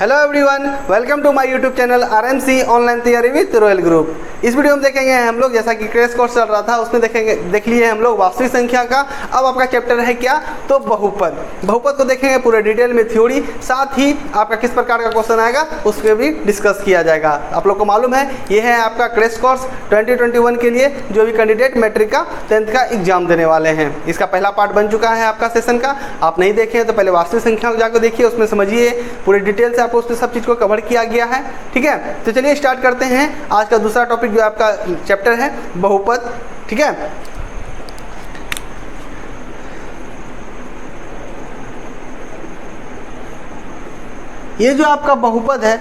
Hello everyone, welcome to my YouTube channel RMC online तैयारी with Royal Group. इस वीडियो में देखेंगे हम लोग, जैसा कि क्रैश कोर्स चल रहा था उसमें देख लिए हम लोग वास्तविक संख्या का। अब आपका चैप्टर है क्या, तो बहुपद। बहुपद को देखेंगे पूरे डिटेल में, थ्योरी, साथ ही आपका किस प्रकार का क्वेश्चन आएगा उस पर भी डिस्कस किया जाएगा। आप लोग को मालूम है ये है आपका क्रैश कोर्स 2021 के लिए जो भी कैंडिडेट मैट्रिक का 10th का एग्जाम देने वाले हैं। इसका पहला पार्ट बन चुका है आपका सेशन का। आप नहीं देखे तो पहले वास्तविक संख्या को जाकर देखिए, उसमें समझिए पूरे डिटेल से आपको उसमें सब चीज़ को कवर किया गया है। ठीक है, तो चलिए स्टार्ट करते हैं आज का दूसरा टॉपिक जो आपका चैप्टर है बहुपद। ठीक है, ये जो आपका बहुपद है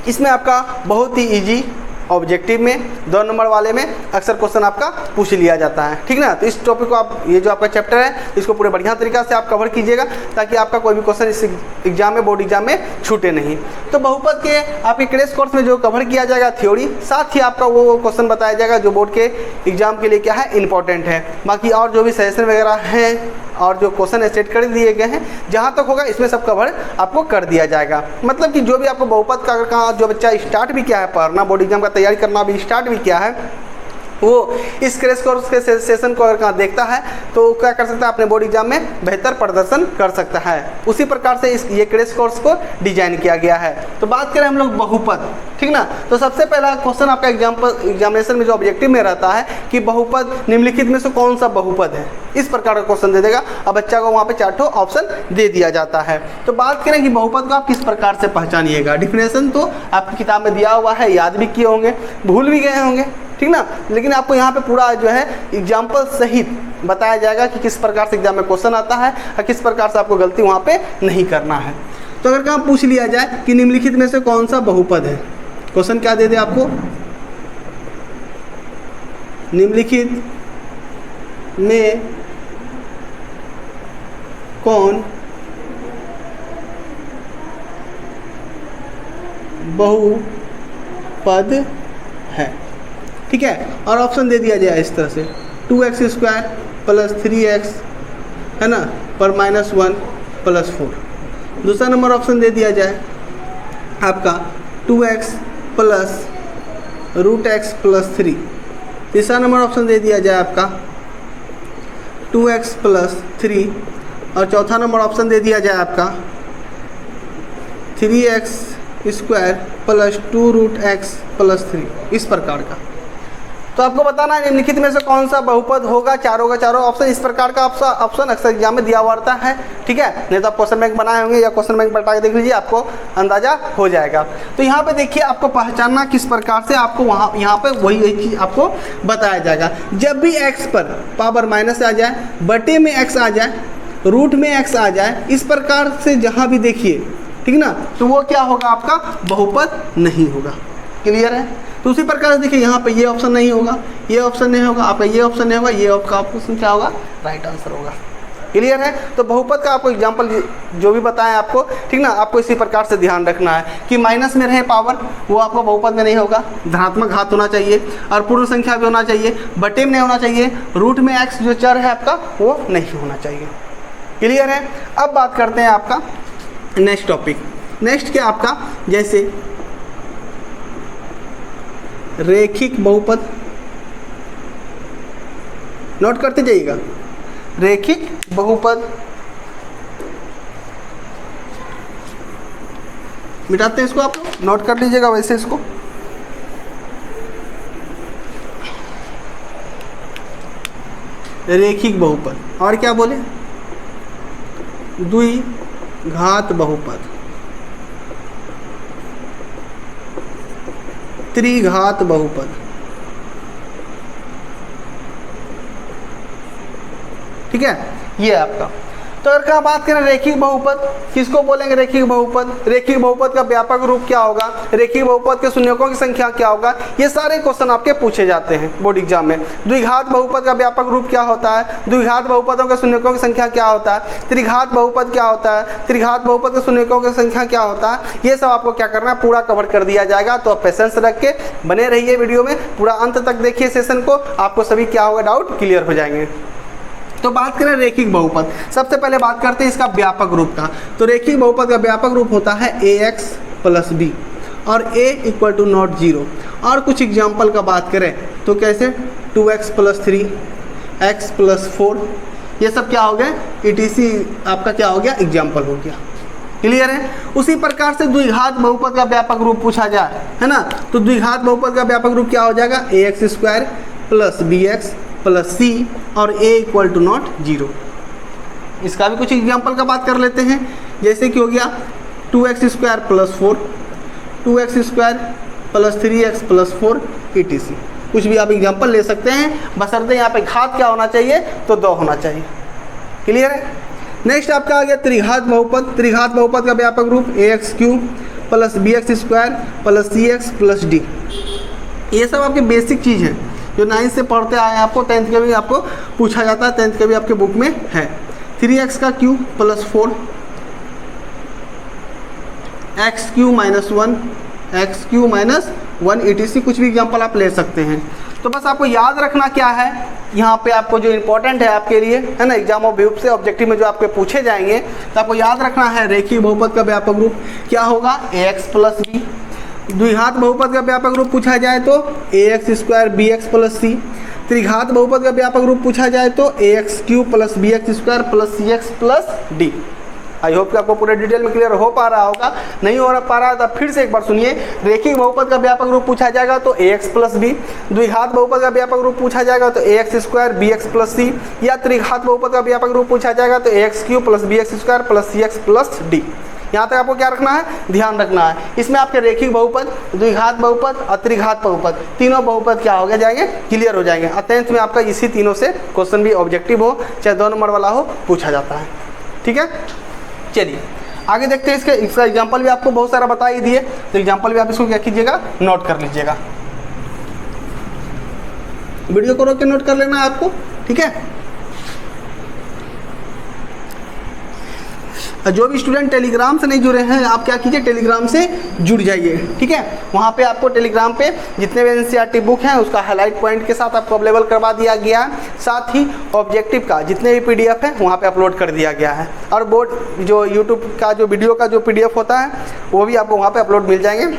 इसमें आपका बहुत ही इजी ऑब्जेक्टिव में 2 नंबर वाले में अक्सर क्वेश्चन आपका पूछ लिया जाता है। ठीक ना, तो इस टॉपिक को आप, ये जो आपका चैप्टर है इसको पूरे बढ़िया तरीका से आप कवर कीजिएगा ताकि आपका कोई भी क्वेश्चन इस एग्जाम में, बोर्ड एग्जाम में छूटे नहीं। तो बहुपद के आपके क्रैश कोर्स में जो कवर किया जाएगा थ्योरी, साथ ही आपका वो क्वेश्चन बताया जाएगा जो बोर्ड के एग्जाम के लिए क्या है, इंपॉर्टेंट है। बाकी और जो भी सजेशन वगैरह हैं और जो क्वेश्चन सेट कर दिए गए हैं, जहाँ तक होगा इसमें सब कवर आपको कर दिया जाएगा। मतलब कि जो भी आपको बहुपद का जो बच्चा स्टार्ट भी किया है पढ़ना, बोर्ड एग्जाम का तैयारी करना भी स्टार्ट भी किया है, वो इस क्रैश कोर्स के सेशन को अगर कहाँ देखता है तो क्या कर सकता है, अपने बोर्ड एग्जाम में बेहतर प्रदर्शन कर सकता है। उसी प्रकार से ये क्रैश कोर्स को डिजाइन किया गया है। तो बात करें हम लोग बहुपद, ठीक ना, तो सबसे पहला क्वेश्चन आपका एग्जामिनेशन में जो ऑब्जेक्टिव में रहता है कि बहुपद निम्नलिखित में से कौन सा बहुपद है, इस प्रकार का क्वेश्चन दे देगा। अब बच्चा को वहाँ पे 4 ऑप्शन दे दिया जाता है। तो बात करें कि बहुपद को आप किस प्रकार से पहचानिएगा। डिफिनेशन तो आपकी किताब में दिया हुआ है, याद भी किए होंगे, भूल भी गए होंगे, ठीक ना, लेकिन आपको यहाँ पे पूरा जो है एग्जाम्पल सहित बताया जाएगा कि किस प्रकार से एग्जाम में क्वेश्चन आता है और किस प्रकार से आपको गलती वहाँ पे नहीं करना है। तो अगर कहाँ पूछ लिया जाए कि निम्नलिखित में से कौन सा बहुपद है, क्वेश्चन क्या दे दे आपको, निम्नलिखित में कौन बहुपद है। ठीक है, और ऑप्शन दे दिया जाए इस तरह से 2x² + 3x, है ना, पर -1 + 4। दूसरा नंबर ऑप्शन दे दिया जाए आपका 2x + √x + 3। तीसरा नंबर ऑप्शन दे दिया जाए आपका 2x + 3, और चौथा नंबर ऑप्शन दे दिया जाए आपका 3x² + 2√x + 3, इस प्रकार का। तो आपको बताना है निम्नलिखित में से कौन सा बहुपद होगा। चारों का चारों ऑप्शन इस प्रकार का ऑप्शन अक्सर एग्जाम में दिया हुआ रहता है। ठीक है, नहीं तो आप क्वेश्चन बैंक बनाए होंगे या क्वेश्चन बैंक पलटा के देख लीजिए, आपको अंदाजा हो जाएगा। तो यहाँ पे देखिए आपको पहचानना किस प्रकार से, आपको वहाँ यहाँ पे वही चीज़ आपको बताया जाएगा। जब भी x पर पावर माइनस आ जाए, बटे में x आ जाए, रूट में x आ जाए, इस प्रकार से जहाँ भी देखिए, ठीक ना, तो वो क्या होगा, आपका बहुपद नहीं होगा। क्लियर है। तो उसी प्रकार से देखिए यहाँ पे ये ऑप्शन नहीं होगा, ये ऑप्शन नहीं होगा, आपका ये ऑप्शन नहीं होगा, ये आपका ऑप्शन क्या होगा, राइट आंसर होगा। क्लियर है। तो बहुपद का आपको एग्जांपल जो भी बताएं आपको, ठीक ना, आपको इसी प्रकार से ध्यान रखना है कि माइनस में रहे पावर, वो आपको बहुपद में नहीं होगा। धनात्मक घात होना चाहिए और पूर्ण संख्या भी होना चाहिए, बटे में नहीं होना चाहिए, रूट में x जो चर है आपका वो नहीं होना चाहिए। क्लियर है। अब बात करते हैं आपका नेक्स्ट टॉपिक। नेक्स्ट क्या आपका, जैसे रेखिक बहुपद, नोट करते जाइएगा। रेखिक बहुपद, मिटाते हैं इसको, आप नोट कर लीजिएगा वैसे इसको। रेखिक बहुपद, और क्या बोले, द्विघात बहुपद, त्रिघात बहुपद। ठीक है, ये आपका। तो अगर कहाँ बात करें रेखिक बहुपद, किसको बोलेंगे रेखिक बहुपद, रेखिक बहुपद का व्यापक रूप क्या होगा, रेखिक बहुपद के शून्यकों की संख्या क्या होगा, ये सारे क्वेश्चन आपके पूछे जाते हैं बोर्ड एग्जाम में। द्विघात बहुपद का व्यापक रूप क्या होता है, द्विघात बहुपदों के शून्यकों की संख्या क्या होता है, त्रिघात बहुपद क्या होता है, त्रिघात बहुपद के शून्यकों की संख्या क्या होता है, ये सब आपको क्या करना है, पूरा कवर कर दिया जाएगा। तो आप पेशेंस रख के बने रहिए वीडियो में, पूरा अंत तक देखिए सेशन को, आपको सभी क्या होगा डाउट क्लियर हो जाएंगे। तो बात करें रेखिक बहुपद, सबसे पहले बात करते हैं इसका व्यापक रूप का। तो रेखिक बहुपद का व्यापक रूप होता है ax प्लस बी और a इक्वल टू नॉट 0। और कुछ एग्जाम्पल का बात करें तो कैसे 2x प्लस 3, x प्लस 4, ये सब क्या हो गया, ETC आपका क्या हो गया, एग्जाम्पल हो गया। क्लियर है। उसी प्रकार से द्विघात बहुपद का व्यापक रूप पूछा जाए, है ना, तो द्विघात बहुपद का व्यापक रूप क्या हो जाएगा, ax square plus bx plus c और a इक्वल टू नॉट 0। इसका भी कुछ एग्जाम्पल का बात कर लेते हैं, जैसे कि हो गया 2x square plus 4, 2x square plus 3x plus 4 ETC। कुछ भी आप एग्जाम्पल ले सकते हैं, बशर्ते यहाँ पे घात क्या होना चाहिए, तो 2 होना चाहिए। क्लियर है। नेक्स्ट आपका आ गया त्रिघात बहुपद। त्रिघात बहुपद का व्यापक रूप ax cube plus bx square plus cx plus d। ये सब आपके बेसिक चीज़ हैं जो 9th से पढ़ते आए हैं, आपको 10th के भी आपको पूछा जाता है, 10th के भी आपके बुक में है। 3x का cube plus 4, x Q minus 1, x Q minus 1 ETC। कुछ भी एग्जाम्पल आप ले सकते हैं। तो बस आपको याद रखना क्या है यहाँ पे, आपको जो इम्पोर्टेंट है आपके लिए, है ना, एग्जाम ऑफ व्यू से ऑब्जेक्टिव में जो आपके पूछे जाएंगे, तो आपको याद रखना है रेखीय बहुपद का व्यापक रूप क्या होगा, ax प्लस b। द्विघात बहुपद का व्यापक रूप पूछा जाए तो ax square bx plus c। त्रिघात बहुपद का व्यापक रूप पूछा जाए तो ax cube plus bx square plus cx plus d। I hope कि आपको पूरे डिटेल में क्लियर हो पा रहा होगा। नहीं हो पा रहा तो फिर से एक बार सुनिए। रेखिक बहुपद का व्यापक रूप पूछा जाएगा तो ax प्लस b। द्विघात बहुपद का व्यापक रूप पूछा जाएगा तो ax square bx plus c। या त्रिघात बहुपद का व्यापक रूप पूछा जाएगा तो ax cube plus bx square plus cx plus d। यहाँ तक आपको क्या रखना है, ध्यान रखना है। इसमें आपके रेखिक बहुपद, द्विघात बहुपद और त्रिघात बहुपद, तीनों बहुपद क्या हो गया जाएंगे, क्लियर हो जाएंगे। और 10th में आपका इसी तीनों से क्वेश्चन भी ऑब्जेक्टिव हो चाहे 2 नंबर वाला हो, पूछा जाता है। ठीक है, चलिए आगे देखते हैं। इसका एग्जाम्पल भी आपको बहुत सारा बता ही दिए, तो एग्जाम्पल भी आप इसको क्या कीजिएगा, नोट कर लीजिएगा। वीडियो को रोक के नोट कर लेना है आपको। ठीक है, जो भी स्टूडेंट टेलीग्राम से नहीं जुड़े हैं, आप क्या कीजिए, टेलीग्राम से जुड़ जाइए। ठीक है, वहाँ पे आपको टेलीग्राम पे जितने भी NCERT बुक हैं उसका हाईलाइट पॉइंट के साथ आपको अवेलेबल करवा दिया गया है। साथ ही ऑब्जेक्टिव का जितने भी PDF है वहाँ पे अपलोड कर दिया गया है। और बोर्ड जो यूट्यूब का जो वीडियो का जो PDF होता है वो भी आपको वहाँ पर अपलोड मिल जाएंगे।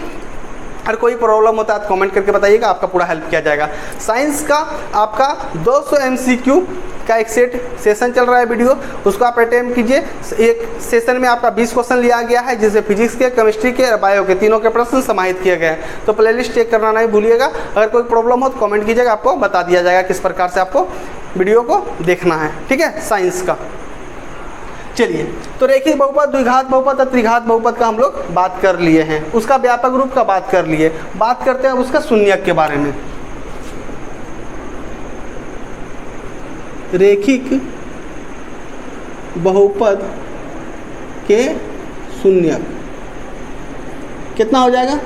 और कोई प्रॉब्लम होता है तो कमेंट करके बताइएगा, आपका पूरा हेल्प किया जाएगा। साइंस का आपका 200 MCQ का एक सेशन चल रहा है वीडियो, उसको आप अटेम्प्ट कीजिए। एक सेशन में आपका 20 क्वेश्चन लिया गया है, जिससे फिजिक्स के, केमिस्ट्री के और बायो के तीनों के प्रश्न समाहित किए गए हैं। तो प्लेलिस्ट चेक करना नहीं भूलिएगा। अगर कोई प्रॉब्लम हो तो कमेंट कीजिएगा, आपको बता दिया जाएगा किस प्रकार से आपको वीडियो को देखना है। ठीक है, साइंस का। चलिए, तो रेखिक बहुपद, द्विघात बहुपद और त्रिघात बहुपद का हम लोग बात कर लिए हैं, उसका व्यापक रूप का बात कर लिए। बात करते हैं उसका शून्यक के बारे में। रेखिक बहुपद के शून्यक कितना हो जाएगा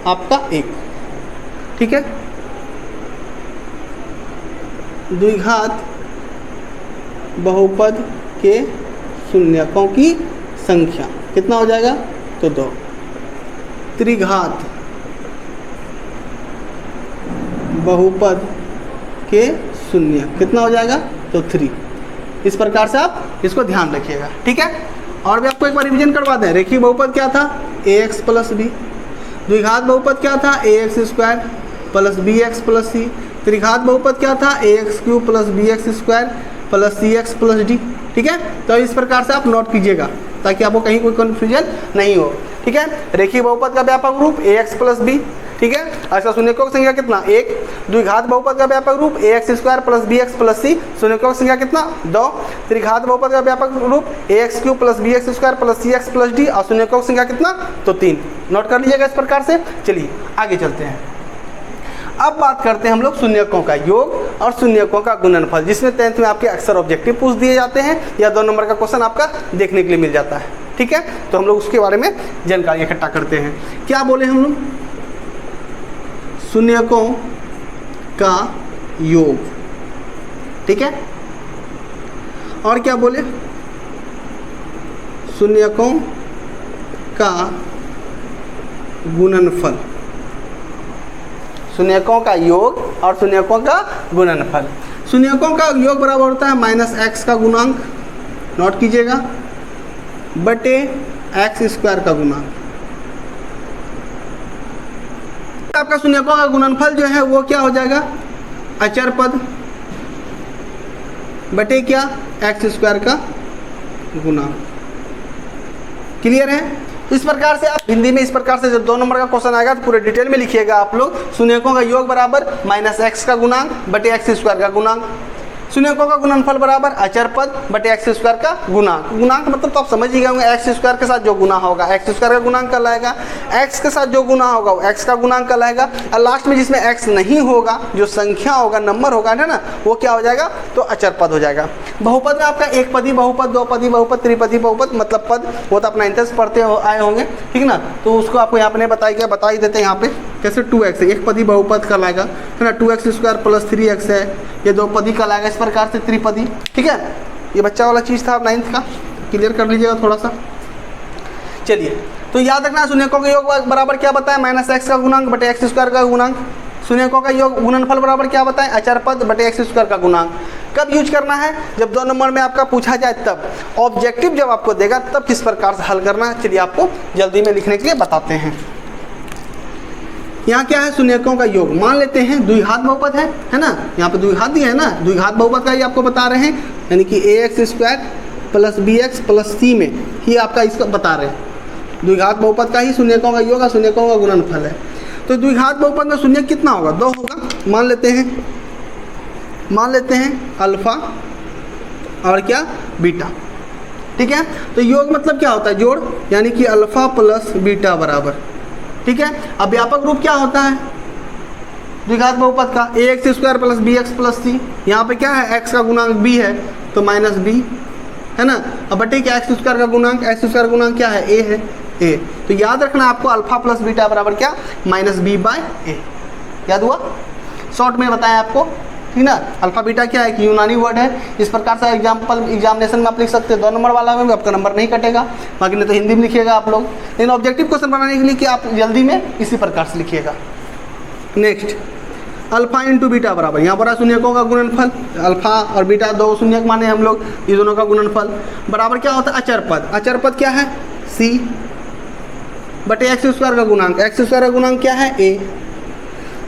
आपका 1। ठीक है, द्विघात बहुपद के शून्यकों की संख्या कितना हो जाएगा, तो 2। त्रिघात बहुपद के शून्य कितना हो जाएगा, तो 3। इस प्रकार से आप इसको ध्यान रखिएगा। ठीक है, और भी आपको एक बार रिवीजन करवा दें। रेखिक बहुपद क्या था, ax प्लस b। द्विघात बहुपद क्या था, ax square plus bx plus c। त्रिघात बहुपद क्या था, ax cube plus bx square plus cx plus d। ठीक है, तो इस प्रकार से आप नोट कीजिएगा ताकि आपको कहीं कोई कन्फ्यूजन नहीं हो। ठीक है, रेखिक बहुपद का व्यापक रूप ax प्लस b। ठीक है, अच्छा शून्यकों की संख्या कितना, 1। द्विघात बहुपद का व्यापक रूप ax square plus bx plus c। शून्यकों की संख्या कितना, 2। त्रिघात बहुपद का व्यापक रूप ax cube plus bx square plus cx plus d। और शून्यकों की संख्या कितना, तो 3। नोट कर लीजिएगा इस प्रकार से। चलिए आगे चलते हैं। अब बात करते हैं हम लोग शून्यकों का योग और शून्यकों का गुणनफल, जिसमें 10th में आपके अक्सर ऑब्जेक्टिव पूछ दिए जाते हैं या 2 नंबर का क्वेश्चन आपका देखने के लिए मिल जाता है। ठीक है, तो हम लोग उसके बारे में जानकारी इकट्ठा करते हैं। क्या बोले हम लोग, शून्यकों का योग। ठीक है, और क्या बोले, शून्यकों का गुणनफल। शून्यकों का योग और शून्यकों का गुणनफल। शून्यकों का योग बराबर होता है माइनस एक्स का गुणांक, नोट कीजिएगा, बटे एक्स स्क्वायर का गुणांक। आपका शून्यकों का गुणनफल जो है वो क्या हो जाएगा, अचर पद बटे क्या, एक्स स्क्वायर का गुणांक। क्लियर है? इस प्रकार से आप हिंदी में इस प्रकार से जब 2 नंबर का क्वेश्चन आएगा तो पूरे डिटेल में लिखिएगा आप लोग। शून्यकों का योग बराबर माइनस एक्स का गुणांक बटे एक्स स्क्वायर का गुणांक। शून्यकों का गुणनफल बराबर अचर पद बटे एक्स स्क्वायर का गुणांक। गुणांक मतलब तो आप समझ ही गए होंगे, एक्स स्क्वायर के साथ जो गुना होगा एक्स स्क्वायर का गुणांक कहलाएगा, एक्स के साथ जो गुना होगा वो एक्स का गुणांक कहलाएगा, और लास्ट में जिसमें एक्स नहीं होगा, जो संख्या होगा, नंबर होगा ना, वो क्या हो जाएगा, तो अचर पद हो जाएगा। बहुपद में आपका एक पदी बहुपद, दो पदी बहुपद, त्रिपदी बहुपद मतलब पद, वो तो आप 9th से पढ़ते आए होंगे, ठीक ना। तो उसको आपको यहाँ पे बता ही देते हैं यहाँ पे कैसे। 2x एक पदी बहुपद कहलाएगा, है ना, 2x स्क्वायर प्लस 3x है, ये दो पदी कहलाएगा, इस प्रकार से त्रिपदी। ठीक है, ये बच्चा वाला चीज़ था 9th का, क्लियर कर लीजिएगा थोड़ा सा। चलिए, तो याद रखना शून्यकों का योग बराबर क्या बताया, माइनस एक्स का गुणांक बटे एक्स स्क्वायर का गुणांक। शून्यकों का योग गुणनफल बराबर क्या बताएं, अचर पद बटे एक्स स्क्वायर का गुणांक। कब यूज करना है, जब 2 नंबर में आपका पूछा जाए तब। ऑब्जेक्टिव जब आपको देगा तब किस प्रकार से हल करना है, चलिए आपको जल्दी में लिखने के लिए बताते हैं। यहाँ क्या है, शून्यकों का योग मान लेते हैं द्विघात बहुपद है ना, यहाँ पे द्विघात दिया है ना, द्विघात बहुपद का ही आपको बता रहे हैं, यानी कि ax square plus bx plus c में ही आपका इसका बता रहे हैं। द्विघात बहुपद का ही शून्यकों का योग और शून्यकों का गुणनफल है। तो द्विघात बहुपद में शून्य कितना होगा, 2 होगा। मान लेते हैं अल्फा और क्या, बीटा। ठीक है, तो योग मतलब क्या होता है, जोड़, यानी कि अल्फा प्लस बीटा बराबर। ठीक है, अब व्यापक रूप क्या होता है द्विघात बहुपद का, ax square plus bx plus c। यहाँ पे क्या है, x का गुणांक b है तो माइनस b, है ना। अब बटे क्या, एक्स स्क्वायर का गुणांक, एक्स स्क्वायर का गुणांक क्या है, a है, a। तो याद रखना आपको अल्फा प्लस बीटा बराबर क्या, माइनस b बाय a। याद हुआ, शॉर्ट में बताया आपको, ठीक ना। अल्फा बीटा क्या है कि यूनानी वर्ड है, इस प्रकार से एग्जामिनेशन में आप लिख सकते हैं। 2 नंबर वाला में आपका नंबर नहीं कटेगा, बाकी नहीं तो हिंदी में लिखिएगा आप लोग, लेकिन ऑब्जेक्टिव क्वेश्चन बनाने के लिए कि आप जल्दी में इसी प्रकार से लिखिएगा। नेक्स्ट, अल्फा इंटू बीटा बराबर, यहाँ पर शून्यकों का गुणनफल, अल्फा और बीटा 2 शून्यक माने हम लोग, ये दोनों का गुणनफल बराबर क्या होता है, अचर पद। अचर पद क्या है, c बटे एक्स स्क्वायर का गुणांक, एक्स स्क्वायर का गुणांक क्या है, a।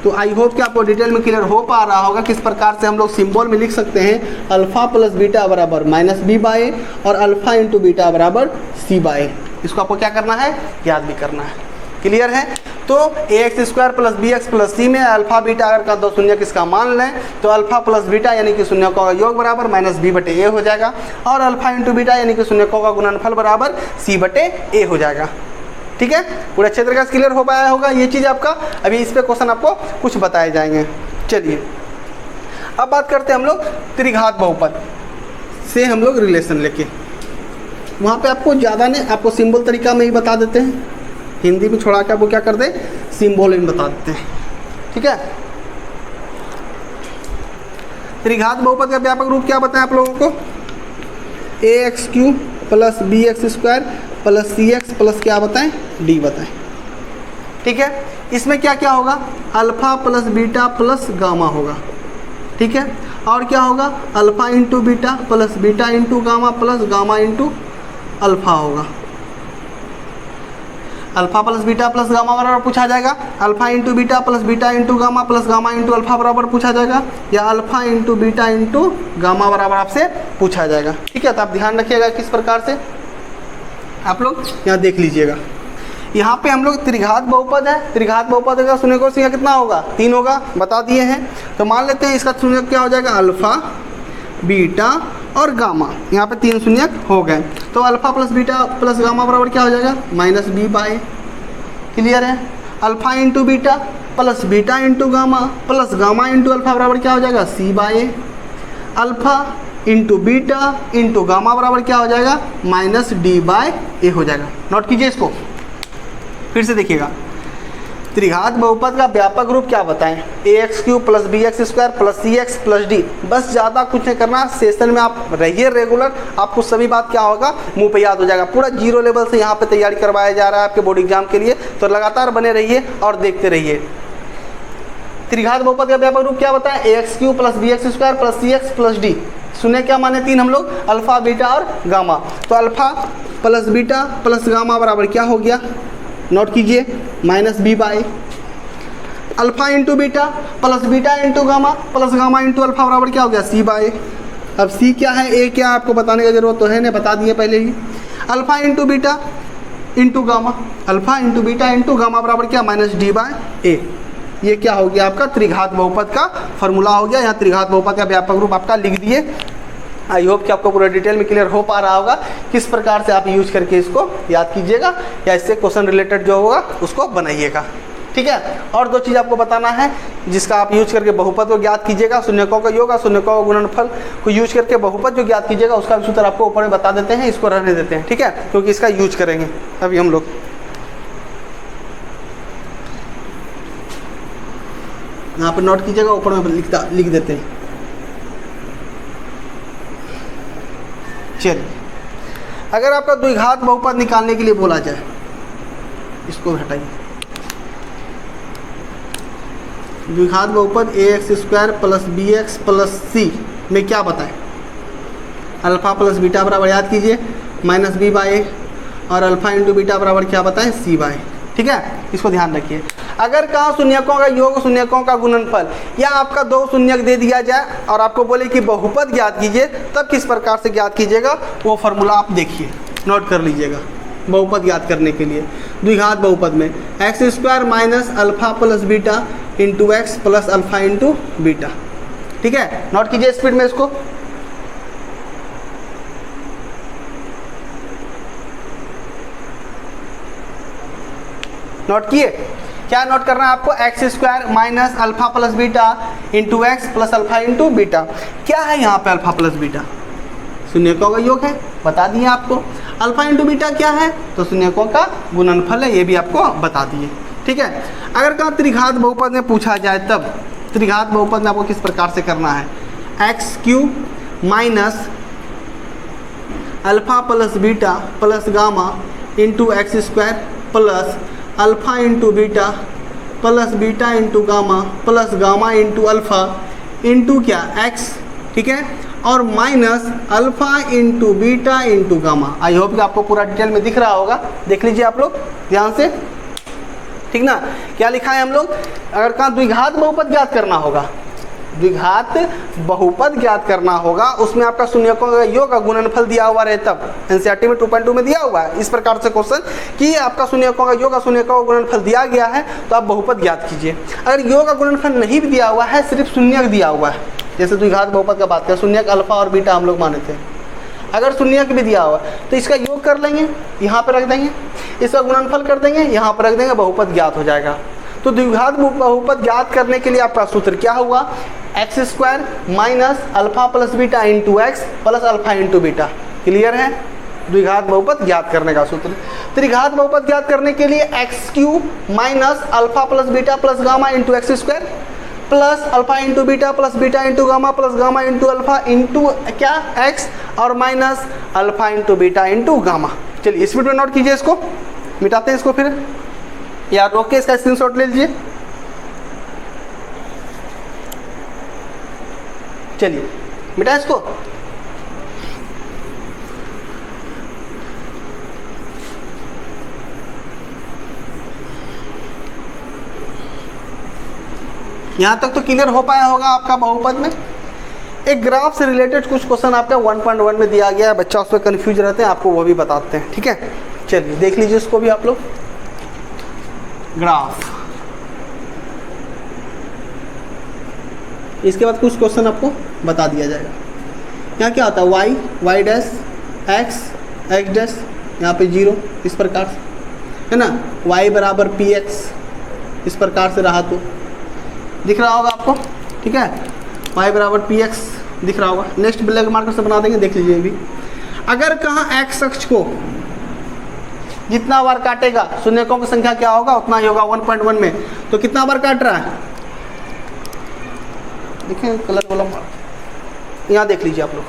तो आई होप कि आपको डिटेल में क्लियर हो पा रहा होगा किस प्रकार से हम लोग सिंबल में लिख सकते हैं, अल्फा प्लस बीटा बराबर माइनस b बाय a और अल्फा इंटू बीटा बराबर c बाय a। इसको आपको क्या करना है, याद भी करना है। क्लियर है? तो ax square plus bx plus c में अल्फा बीटा अगर का 2 शून्य किसका मान लें तो अल्फा प्लस बीटा यानी कि शून्यकों का योग बराबर माइनस b बटे a हो जाएगा, और अल्फा इंटू बीटा यानी कि शून्यकों का गुणनफल बराबर c बटे a हो जाएगा। ठीक है, पूरे अच्छे तरीके से क्लियर हो पाया होगा ये चीज़ आपका। अभी इस पे क्वेश्चन आपको कुछ बताए जाएंगे। चलिए अब बात करते हैं हम लोग त्रिघात बहुपद से हम लोग रिलेशन लेके। वहाँ पे आपको ज़्यादा नहीं, आपको सिंबल तरीका में ही बता देते हैं, हिंदी में छोड़ा के आपको क्या कर दे, सिंबल में बता देते हैं। ठीक है, त्रिघात बहुपद का व्यापक रूप क्या बताएं आप लोगों को, ax³ plus bx square plus cx plus क्या बताएं, d बताएं। ठीक है, इसमें क्या क्या होगा, alpha plus beta plus gamma होगा। ठीक है, और क्या होगा, alpha into beta plus beta into gamma plus gamma into alpha होगा। Alpha plus beta plus gamma बराबर पूछा जाएगा, alpha into beta plus beta into gamma plus gamma into alpha बराबर पूछा जाएगा, या alpha into beta into gamma बराबर आपसे पूछा जाएगा। ठीक है, तो आप ध्यान रखिएगा किस प्रकार से आप लोग यहाँ देख लीजिएगा। यहाँ पे हम लोग त्रिघात बहुपद है, त्रिघात बहुपद का शून्यकों से कितना होगा, 3 होगा, बता दिए हैं। तो मान लेते हैं इसका शून्यक क्या हो जाएगा, अल्फा बीटा और गामा, यहाँ पे 3 शून्यक हो गए। तो alpha plus beta plus gamma बराबर क्या हो जाएगा, माइनस b बाय। क्लियर है, alpha into beta plus beta into gamma plus gamma into alpha बराबर क्या हो जाएगा, c by. Alpha into beta into gamma बराबर क्या हो जाएगा, माइनस d बाय a हो जाएगा। नोट कीजिए इसको, फिर से देखिएगा। त्रिघात बहुपद का व्यापक रूप क्या बताएं, ax³ plus bx square plus cx plus d। बस ज़्यादा कुछ नहीं करना, सेशन में आप रहिए रेगुलर, आपको सभी बात क्या होगा, मुंह पे याद हो जाएगा। पूरा 0 लेवल से यहाँ पे तैयारी करवाया जा रहा है आपके बोर्ड एग्जाम के लिए, तो लगातार बने रहिए और देखते रहिए। त्रिघात बहुपद का व्यापक रूप क्या बताएं, ax³ plus bx² plus cx plus d। शून्य क्या माने 3 हम लोग, अल्फा बीटा और गामा। तो alpha plus beta plus gamma बराबर क्या हो गया, नोट कीजिए, -b/। Alpha into beta plus beta into gamma plus gamma into alpha बराबर क्या हो गया, c/a। अब c क्या है, a क्या, आपको बताने की जरूरत तो है नहीं, बता दिए पहले ही। Alpha into beta into gamma, alpha into beta into gamma बराबर क्या, -d/a। ये क्या हो गया आपका त्रिघात बहुपद का फॉर्मूला हो गया। यहाँ त्रिघात बहुपद का व्यापक रूप आपका लिख दिए। आई होप कि आपको पूरा डिटेल में क्लियर हो पा रहा होगा किस प्रकार से आप यूज करके इसको याद कीजिएगा या इससे क्वेश्चन रिलेटेड जो होगा उसको बनाइएगा। ठीक है, और 2 चीज़ आपको बताना है जिसका आप यूज करके बहुपद को ज्ञात कीजिएगा, शून्यकों का योग और शून्यकों का गुणनफल को यूज करके बहुपद जो ज्ञात कीजिएगा उसका भी सूत्र आपको ऊपर में बता देते हैं, इसको रहने देते हैं। ठीक है, क्योंकि इसका यूज करेंगे अभी हम लोग। यहाँ पर नोट कीजिएगा, ऊपर में लिख देते हैं। चलिए, अगर आपका द्विघात बहुपद निकालने के लिए बोला जाए, इसको हटाइए, द्विघात बहुपद ax² plus bx plus c में क्या बताएं, अल्फा प्लस बीटा बराबर याद कीजिए -b/a और अल्फा इंटू बीटा बराबर क्या बताएं, c/a। ठीक है, इसको ध्यान रखिए। अगर कहाँ शून्यकों का योग शून्यकों का गुणनफल या आपका 2 शून्यक दे दिया जाए और आपको बोले कि बहुपद ज्ञात कीजिए, तब किस प्रकार से ज्ञात कीजिएगा वो फार्मूला आप देखिए, नोट कर लीजिएगा। बहुपद ज्ञात करने के लिए द्विघात बहुपद में x² minus alpha plus beta into x plus alpha into beta. ठीक है, नोट कीजिए स्पीड में इसको। नोट किए, क्या नोट करना है आपको, x² minus alpha plus beta into x plus alpha into beta. क्या है यहाँ पे अल्फा प्लस बीटा, शून्यकों का योग है, बता दिए आपको। अल्फा इंटू बीटा क्या है, तो शून्यकों का गुणनफल है, ये भी आपको बता दिए। ठीक है, अगर कहाँ त्रिघात बहुपद में पूछा जाए तब त्रिघात बहुपद में आपको किस प्रकार से करना है, x³ minus alpha plus beta plus gamma into x² plus alpha into beta plus beta into gamma plus gamma into alpha into क्या x। ठीक है, और minus alpha into beta into gamma. I hope कि आपको पूरा detail में दिख रहा होगा, देख लीजिए आप लोग ध्यान से। ठीक ना, क्या लिखा है हम लोग, अगर कहाँ द्विघात बहुपद ज्ञात करना होगा, द्विघात बहुपद ज्ञात करना होगा, उसमें आपका शून्यकों का योग का गुणनफल दिया हुआ रहे तब। एनसीईआरटी में 2.2 में दिया हुआ है इस प्रकार से क्वेश्चन कि आपका शून्यकों का योग और शून्यकों का गुणनफल दिया गया है तो आप बहुपद ज्ञात कीजिए। अगर योग का गुणनफल नहीं भी दिया हुआ है, सिर्फ शून्यक दिया हुआ है, जैसे द्विघात बहुपद का बात करें, शून्यक अल्फा और बीटा हम लोग माने थे, अगर शून्यक भी दिया हुआ तो इसका योग कर लेंगे, यहाँ पर रख देंगे, इसका गुणनफल कर देंगे, यहाँ पर रख देंगे, बहुपद ज्ञात हो जाएगा। तो द्विघात बहुपद ज्ञात करने के लिए आपका सूत्र क्या हुआ, x² minus alpha plus beta into x plus alpha into beta. Clear है, द्विघात बहुपद ज्ञात करने का सूत्र। त्रिघात बहुपद ज्ञात करने के लिए x³ minus alpha plus beta plus gamma into x² plus alpha into beta into gamma into alpha into क्या x और minus alpha into beta into gamma. चलिए स्पीड में नोट कीजिए, इसको मिटाते हैं इसको, फिर या रोक के इसका स्क्रीनशॉट ले लीजिए। चलिए मिटा इसको। यहाँ तक तो क्लियर हो पाया होगा आपका बहुपद में। एक ग्राफ से रिलेटेड कुछ क्वेश्चन आपका 1.1 में दिया गया है, बच्चा उस पर कन्फ्यूज रहते हैं, आपको वो भी बताते हैं। ठीक है, चलिए देख लीजिए इसको भी आप लोग। ग्राफ, इसके बाद कुछ क्वेश्चन आपको बता दिया जाएगा। यहाँ क्या होता है, y y dash x x dash, यहाँ पे 0 इस प्रकार से है ना, वाई बराबर पी एक्स इस प्रकार से रहा तो दिख रहा होगा आपको। ठीक है, y बराबर पी एक्स दिख रहा होगा। नेक्स्ट ब्लैक मार्कर से बना देंगे, देख लीजिए भी। अगर कहाँ x अक्ष को जितना बार काटेगा शून्यकों की संख्या क्या होगा उतना ही होगा 1.1 में, तो कितना बार काट रहा है, देखें कलर वाला मार्क यहाँ देख लीजिए आप लोग,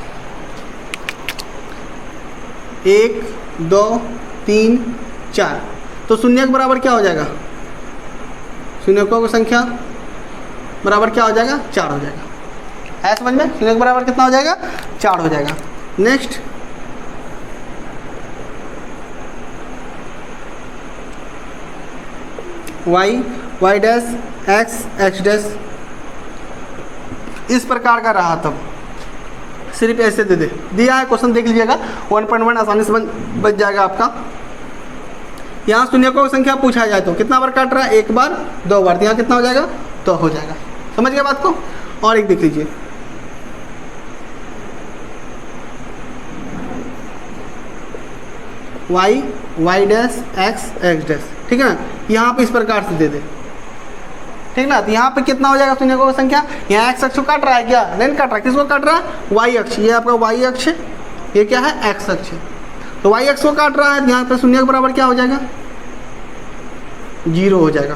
1 2 3 4, तो शून्य के बराबर क्या हो जाएगा, शून्यकों की संख्या बराबर क्या हो जाएगा, 4 हो जाएगा। है समझ में, शून्य के बराबर कितना हो जाएगा, 4 हो जाएगा। Next y dash x dash इस प्रकार का रहा, तब सिर्फ ऐसे दे दे दिया है क्वेश्चन, देख लीजिएगा 1.1 आसानी से बच जाएगा आपका। यहाँ शून्य को संख्या पूछा जाए तो कितना बार काट रहा है, 1 बार 2 बार, तो यहाँ कितना हो जाएगा, तो हो जाएगा। समझ गए बात को। और एक देख लीजिए y डैश x डैश, ठीक है ना, यहाँ पे इस प्रकार से दे दे, ठीक ना। तो यहाँ पे कितना हो जाएगा शून्य को संख्या, यहाँ x अक्ष को काट रहा है क्या, नहीं काट रहा है, किसको काट रहा है, y अक्ष, ये आपका y अक्ष है, ये क्या है, x अक्ष है, तो y अक्ष को काट रहा है, यहाँ पे शून्य के बराबर क्या हो जाएगा, 0 हो जाएगा।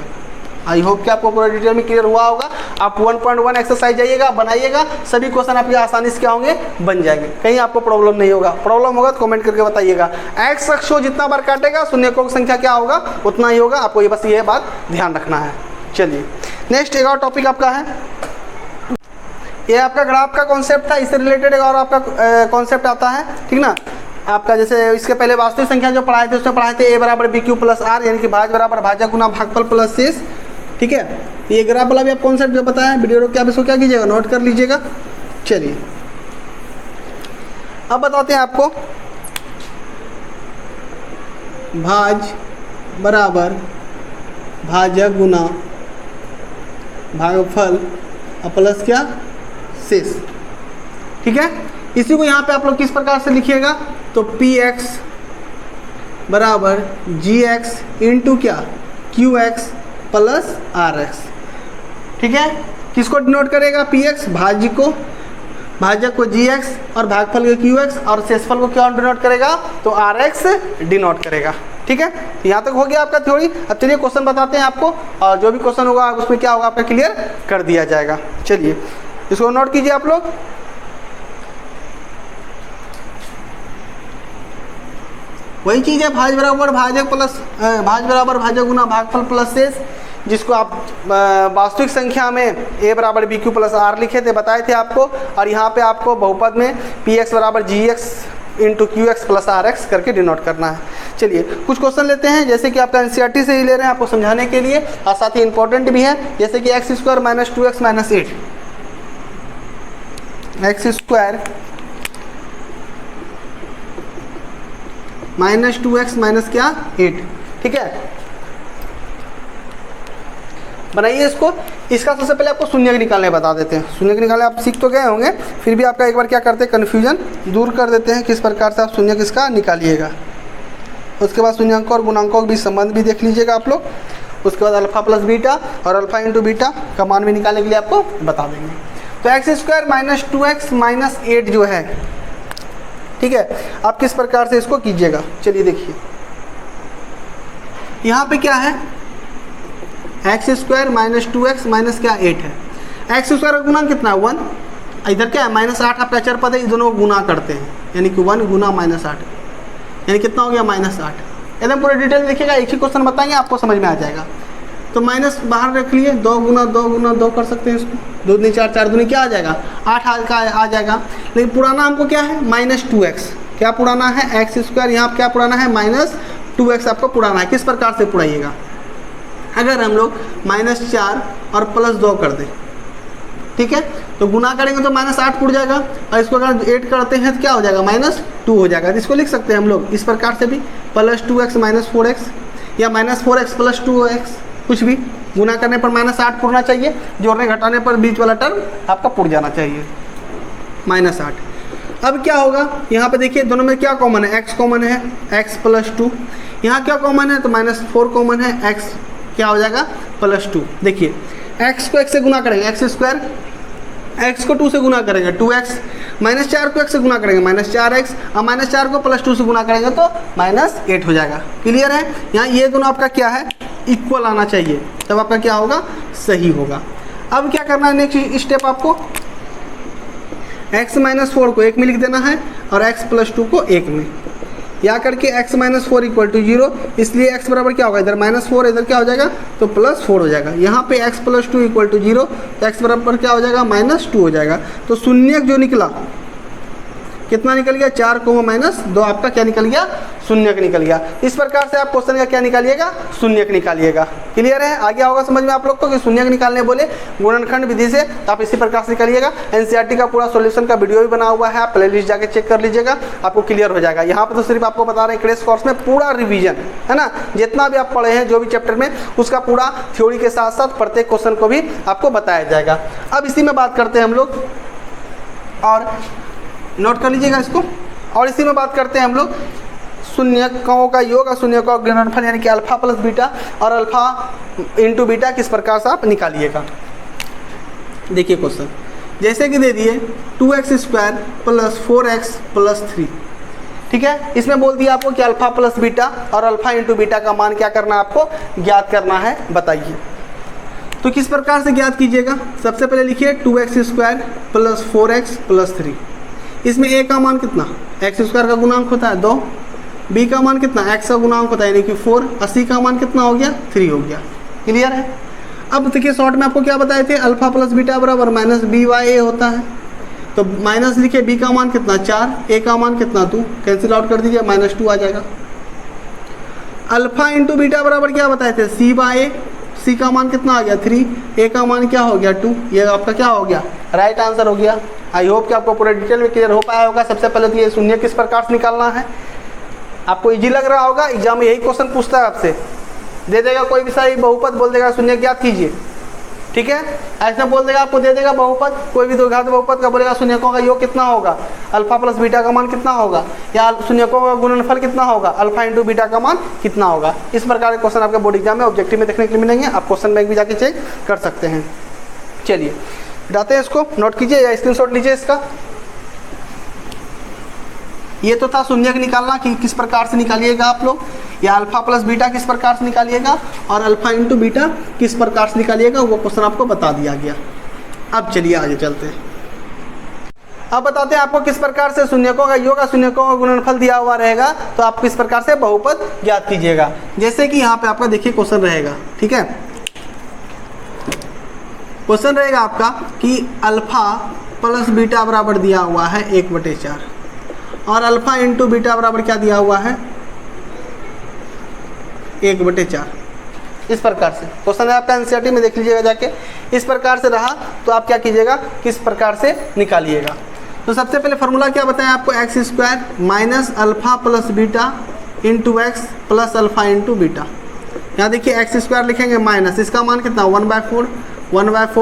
आई होप कि आपको पूरा डिटेल में क्लियर हुआ होगा। आप 1.1 एक्सरसाइज जाइएगा, बनाइएगा, सभी क्वेश्चन आपके आसानी से क्या होंगे, बन जाएंगे, कहीं आपको प्रॉब्लम नहीं होगा। प्रॉब्लम होगा तो कमेंट करके बताइएगा। एक्स अक्ष को जितना बार काटेगा शून्य को संख्या क्या होगा, उतना ही होगा। आपको ये बस ये बात ध्यान रखना है। चलिए नेक्स्ट एक और टॉपिक आपका है, ये आपका ग्राफ का कॉन्सेप्ट था, इससे रिलेटेड एक और आपका कॉन्सेप्ट आता है, ठीक ना। आपका जैसे इसके पहले वास्तविक संख्या जो पढ़ाए थे उसमें पढ़ाए थे a बराबर बी क्यू प्लस आर, यानी कि भाज्य बराबर भाजक गुना भागफल प्लस शेष, ठीक है। ये ग्राफ वाला भी आप कॉन्सेप्ट जो बताया वीडियो रोक के आप इसको क्या कीजिएगा, नोट कर लीजिएगा। चलिए अब बताते हैं आपको, भाज बराबर भाजक गुना भागफल और प्लस क्या, शेष, ठीक है। इसी को यहाँ पे आप लोग किस प्रकार से लिखिएगा, तो px बराबर gx इंटू क्या, qx प्लस rx, ठीक है। किसको डिनोट करेगा, px भाजक को gx और भागफल को qx और शेषफल को क्या डिनोट करेगा, तो rx डिनोट करेगा, ठीक है। यहाँ तक हो गया आपका थ्योरी। अब चलिए क्वेश्चन बताते हैं आपको, और जो भी क्वेश्चन होगा उसमें क्या होगा आपका क्लियर कर दिया जाएगा। चलिए इसको नोट कीजिए आप लोग। वही चीज़ है, भाज बराबर भाजक गुना भागफल प्लस शेष, जिसको आप वास्तविक संख्या में a बराबर बी क्यू प्लस आर लिखे थे, बताए थे आपको। और यहाँ पे आपको बहुपद में px बराबर gx into qx plus rx करके डिनोट करना है। चलिए कुछ क्वेश्चन लेते हैं, जैसे कि आपका एनसीईआरटी से ही ले रहे हैं आपको समझाने के लिए, और साथ ही इंपॉर्टेंट भी है, जैसे कि x square minus 2x minus 8, x square minus 2x minus क्या 8, ठीक है। बनाइए इसको। इसका सबसे पहले आपको शून्य निकालने बता देते हैं। शून्य निकालने आप सीख तो गए होंगे, फिर भी आपका एक बार क्या करते हैं, कन्फ्यूजन दूर कर देते हैं, किस प्रकार से आप शून्य किसका निकालिएगा। उसके बाद शून्यांक और गुणांकों के बीच संबंध भी देख लीजिएगा आप लोग। उसके बाद अल्फा प्लस बीटा और अल्फा इंटू बीटा का मान भी निकालने के लिए आपको बता देंगे। तो x square minus 2x minus 8 जो है, ठीक है, आप किस प्रकार से इसको कीजिएगा। चलिए देखिए यहाँ पे क्या है, x square minus 2x minus क्या 8 है। एक्स स्क्वायर का गुना कितना है 1, इधर क्या है माइनस 8 आपका चर पद है, इन दोनों को गुना करते हैं, यानी कि 1 गुना माइनस 8, यानी कितना हो गया माइनस 8। एकदम पूरा डिटेल देखिएगा, एक ही क्वेश्चन बताएंगे आपको समझ में आ जाएगा। तो माइनस बाहर रख लिए, 2 गुना 2 कर सकते हैं इसको, 2 दूनी 4, 4 दूनी क्या आ जाएगा 8 आ जाएगा। लेकिन पुराना हमको क्या है माइनस 2x, क्या पुराना है एक्स स्क्वायर, यहाँ क्या पुराना है माइनस 2x आपको पुराना है। किस प्रकार से पुराइएगा, अगर हम लोग माइनस 4 और प्लस 2 कर दें, ठीक है, तो गुना करेंगे तो माइनस 8 पुड़ जाएगा, और इसको अगर 8 करते हैं तो क्या हो जाएगा माइनस 2 हो जाएगा। तो इसको लिख सकते हैं हम लोग इस प्रकार से भी, प्लस 2x माइनस 4x, या माइनस 4x प्लस 2x, कुछ भी गुना करने पर माइनस 8 पुड़ना चाहिए, जोड़ने घटाने पर बीच वाला टर्म आपका पुड़ जाना चाहिए माइनस 8। अब क्या होगा, यहाँ पे देखिए दोनों में क्या कॉमन है, x कॉमन है, x प्लस 2, यहाँ क्या कॉमन है तो माइनस 4 कॉमन है, x क्या हो जाएगा प्लस 2। देखिए x को x से गुना करेंगे, एक्स स्क्वायर, x को 2 से गुना करेंगे 2x, माइनस 4 को x से गुना करेंगे माइनस 4x, और माइनस 4 को प्लस 2 से गुना करेंगे तो माइनस 8 हो जाएगा। क्लियर है, यहाँ ये दोनों आपका क्या है इक्वल आना चाहिए, तब आपका क्या होगा सही होगा। अब क्या करना है नेक्स्ट स्टेप, आपको x माइनस 4 को 1 में लिख देना है और x प्लस 2 को 1 में, यहाँ करके x माइनस 4 इक्वल टू 0, इसलिए x बराबर क्या होगा, इधर -4 इधर क्या हो जाएगा तो +4 हो जाएगा। यहाँ पे x + 2 इक्वल टू 0, तो x बराबर क्या हो जाएगा -2 हो जाएगा। तो शून्यक जो निकला कितना निकल गया 4 -2 आपका क्या निकल गया शून्यक निकल गया। इस प्रकार से आप क्वेश्चन का क्या निकालिएगा शून्यक निकालिएगा। क्लियर है, आ गया होगा समझ में आप लोग को कि शून्यक निकालने बोले गुणनखंड विधि से, तो आप इसी प्रकार से निकालिएगा। एनसीईआरटी का पूरा सॉल्यूशन का वीडियो भी बना हुआ है, आप प्लेलिस्ट जाके चेक कर लीजिएगा, आपको क्लियर हो जाएगा। यहाँ पर तो सिर्फ आपको बता रहे हैं क्रैश कोर्स में पूरा रिविजन है ना, जितना भी आप पढ़े हैं जो भी चैप्टर में उसका पूरा थ्योरी के साथ साथ प्रत्येक क्वेश्चन को भी आपको बताया जाएगा। अब इसी में बात करते हैं हम लोग, और नोट कर लीजिएगा इसको, और इसी में बात करते हैं हम लोग शून्यकों का योग और शून्यकों का गुणनफल, यानी कि अल्फा प्लस बीटा और अल्फा इंटू बीटा किस प्रकार से आप निकालिएगा। देखिए क्वेश्चन जैसे कि दे दिए 2x² + 4x + 3, ठीक है। इसमें बोल दिया आपको कि अल्फा प्लस बीटा और अल्फा इंटू बीटा का मान क्या करना है, आपको ज्ञात करना है, बताइए। तो किस प्रकार से ज्ञात कीजिएगा, सबसे पहले लिखिए 2x² + 4x + 3। इसमें a का मान कितना, x² का गुणांक होता है 2, b का मान कितना x का गुणांक होता है यानी कि 4, और c का मान कितना हो गया 3 हो गया। क्लियर है। अब देखिए शॉर्ट में आपको क्या बताए थे, अल्फा प्लस बीटा बराबर -b/a होता है, तो माइनस लिखिए, b का मान कितना 4, a का मान कितना 2, कैंसिल आउट कर दीजिए -2 आ जाएगा। अल्फा इंटू बीटा बराबर क्या बताए थे c/a, c का मान कितना आ गया 3, a का मान क्या हो गया 2, ये आपका क्या हो गया राइट आंसर हो गया। आई होप कि आपको पूरा डिटेल में क्लियर हो पाया होगा। सबसे पहले तो ये शून्य किस प्रकार से निकालना है, आपको इजी लग रहा होगा, एग्जाम में यही क्वेश्चन पूछता है आपसे, दे देगा कोई भी सही बहुपद, बोल देगा शून्य ज्ञात कीजिए, ठीक है। ऐसा बोल देगा आपको, दे देगा बहुपद, कोई भी द्विघात बहुपद का बोलेगा शून्यकों का योग कितना होगा, अल्फा प्लस बीटा का मान कितना होगा, या शून्यकों का गुणनफल कितना होगा, अल्फा इंटू बीटा का मान कितना होगा। इस प्रकार के क्वेश्चन आपके बोर्ड एग्जाम में ऑब्जेक्टिव में देखने के लिए मिलेंगे, आप क्वेश्चन बैंक भी जाके चेक कर सकते हैं। चलिए हटाते हैं इसको, नोट कीजिए या स्क्रीनशॉट लीजिए इसका। ये तो था शून्यक निकालना कि किस प्रकार से निकालिएगा आप लोग, या अल्फा प्लस बीटा किस प्रकार से निकालिएगा और अल्फा इंटू बीटा किस प्रकार से निकालिएगा, वो क्वेश्चन आपको बता दिया गया। अब चलिए आगे चलते हैं। अब बताते हैं आपको किस प्रकार से शून्यकों का योग और शून्यकों का गुणनफल दिया हुआ रहेगा, तो आप किस प्रकार से बहुपद ज्ञात कीजिएगा। जैसे कि यहाँ पे आपका देखिए क्वेश्चन रहेगा, ठीक है। क्वेश्चन रहेगा आपका कि अल्फा प्लस बीटा बराबर दिया हुआ है 1/4 और अल्फा इंटू बीटा बराबर क्या दिया हुआ है 1/4। इस प्रकार से क्वेश्चन है आपका एनसीईआरटी में, देख लीजिएगा जाके। इस प्रकार से रहा तो आप क्या कीजिएगा, किस प्रकार से निकालिएगा। तो सबसे पहले फॉर्मूला क्या बताया आपको, x² minus alpha plus beta into x plus alpha into beta. यहाँ देखिए x² लिखेंगे माइनस, इसका मान कितना 1/4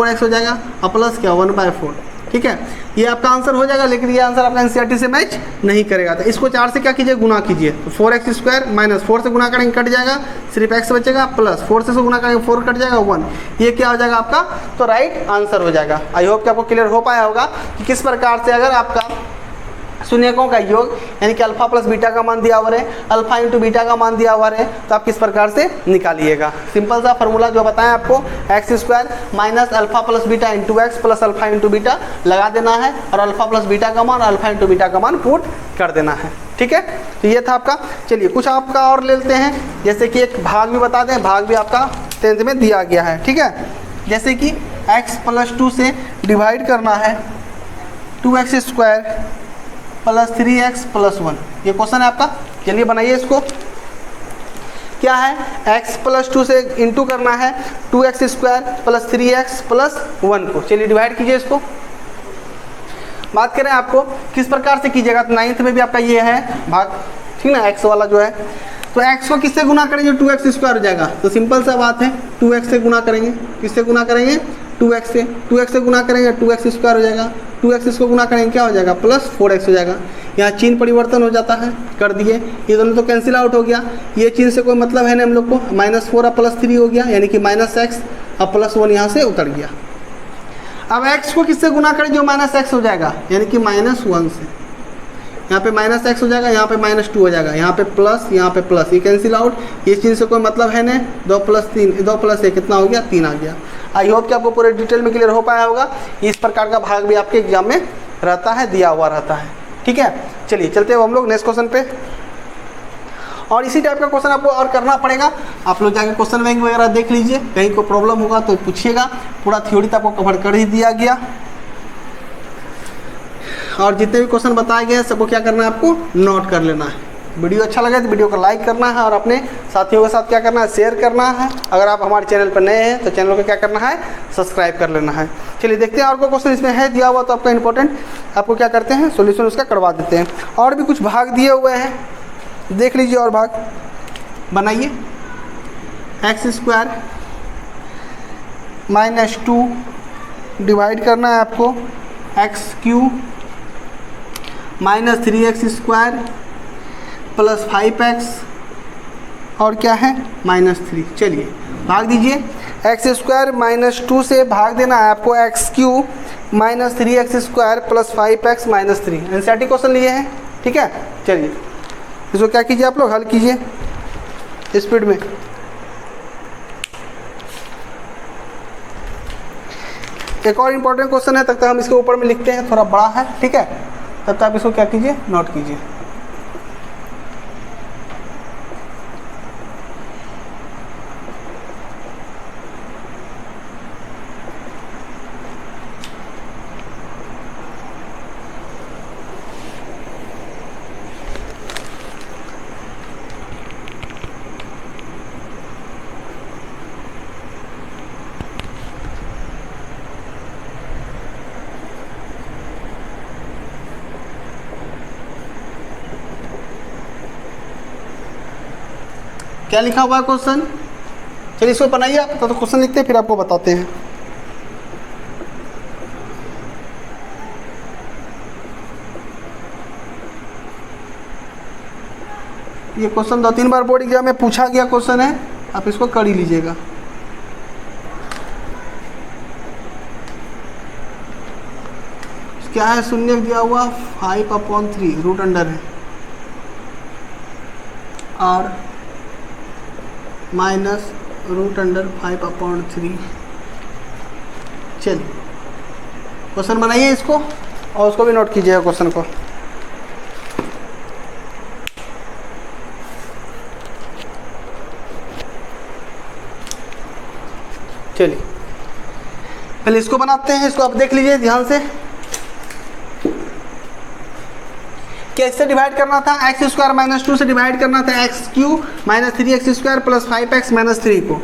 x हो जाएगा, और प्लस क्या 1/4, ठीक है। ये आपका आंसर हो जाएगा, लेकिन ये आंसर आपका एनसीईआरटी से मैच नहीं करेगा। तो इसको 4 से क्या कीजिए, गुना कीजिए। तो 4x² माइनस 4 से गुना करेंगे कट जाएगा, सिर्फ x बचेगा, प्लस 4 से गुना करेंगे 4 कट जाएगा 1, ये क्या हो जाएगा आपका, तो राइट आंसर हो जाएगा। आई होप कि आपको क्लियर हो पाया होगा कि किस प्रकार से अगर आपका शून्यकों का योग यानी कि अल्फा प्लस बीटा का मान दिया हुआ है, अल्फा इंटू बीटा का मान दिया हुआ है, तो आप किस प्रकार से निकालिएगा। सिंपल सा फॉर्मूला जो बताया आपको, x² minus alpha plus beta into x plus alpha into beta लगा देना है, और अल्फा प्लस बीटा का मान अल्फा इंटू बीटा का मान पुट कर देना है, ठीक है। तो ये था आपका। चलिए कुछ आपका और ले लेते हैं, जैसे कि एक भाग भी बता दें, भाग भी आपका 10th में दिया गया है, ठीक है। जैसे कि x + 2 से डिवाइड करना है 2x² + 3x + 1, ये क्वेश्चन है आपका। चलिए बनाइए इसको। क्या है, x + 2 से इंटू करना है 2x² + 3x + 1 को। चलिए डिवाइड कीजिए इसको। बात करें आपको किस प्रकार से कीजिएगा, तो 9th में भी आपका ये है भाग, ठीक ना, x वाला जो है। तो x को किससे गुना करेंगे, 2x² हो जाएगा। तो सिंपल सा बात है, 2x से गुना करेंगे, किससे गुना करेंगे 2x से, 2x से गुना करेंगे 2x² हो जाएगा, 2x इसको गुना करेंगे क्या हो जाएगा प्लस 4x हो जाएगा। यहाँ चिन्ह परिवर्तन हो जाता है, कर दिए, ये दोनों तो कैंसिल आउट हो गया, ये चिन्ह से कोई मतलब है ना हम लोग को। -4 और +3 हो गया, यानी कि -x और +1 यहाँ से उतर गया। अब x को किससे गुना करें जो -x हो जाएगा, यानी कि -1 से, यहाँ पे -x हो जाएगा, यहाँ पे -2 हो जाएगा, यहाँ पे प्लस, यहाँ पे प्लस, ये कैंसिल आउट, ये चिन्ह से कोई मतलब है ना। 2 + 3, 2 + 1 कितना हो गया 3 आ गया। आई होप कि आपको पूरे डिटेल में क्लियर हो पाया होगा। इस प्रकार का भाग भी आपके एग्जाम में रहता है, दिया हुआ रहता है, ठीक है। चलिए चलते हैं हम लोग नेक्स्ट क्वेश्चन पे। और इसी टाइप का क्वेश्चन आपको और करना पड़ेगा। आप लोग जाके क्वेश्चन बैंक वगैरह देख लीजिए, कहीं को प्रॉब्लम होगा तो पूछिएगा। पूरा थ्योरी तो आपको कवर कर ही दिया गया, और जितने भी क्वेश्चन बताए गए हैं सबको क्या करना है, आपको नोट कर लेना है। वीडियो अच्छा लगे तो वीडियो को लाइक करना है और अपने साथियों के साथ क्या करना है, शेयर करना है। अगर आप हमारे चैनल पर नए हैं तो चैनल को क्या करना है, सब्सक्राइब कर लेना है। चलिए देखते हैं और कोई क्वेश्चन इसमें है दिया हुआ तो आपका इंपॉर्टेंट, आपको क्या करते हैं, सॉल्यूशन उसका करवा देते हैं। और भी कुछ भाग दिए हुए हैं, देख लीजिए और भाग बनाइए। x² - 2 डिवाइड करना है आपको x³ - 3x² + 5x और क्या है -3। चलिए भाग दीजिए। x² - 2 से भाग देना है आपको x³ - 3x² + 5x - 3। NCERT question लिए हैं, ठीक है। चलिए इसको क्या कीजिए, आप लोग हल कीजिए स्पीड में। एक और इम्पोर्टेंट क्वेश्चन है, तब तक हम इसके ऊपर में लिखते हैं, थोड़ा बड़ा है, ठीक है। तब तक आप इसको क्या कीजिए, नोट कीजिए। क्या लिखा हुआ है क्वेश्चन, चलिए इसको बनाइए आप, तो क्वेश्चन लिखते हैं फिर आपको बताते हैं। ये क्वेश्चन 2-3 बार बोर्ड एग्जाम में पूछा गया क्वेश्चन है, आप इसको कर ही लीजिएगा। क्या है, शून्य दिया हुआ 5/3 रूट अंडर है और -√5/3। चलिए क्वेश्चन बनाइए इसको और उसको भी नोट कीजिएगा क्वेश्चन को। चलिए पहले इसको बनाते हैं, इसको आप देख लीजिए ध्यान से। कैसे डिवाइड करना था, x² - 2 से डिवाइड करना था x³ - 3x² + 5x - 3 को।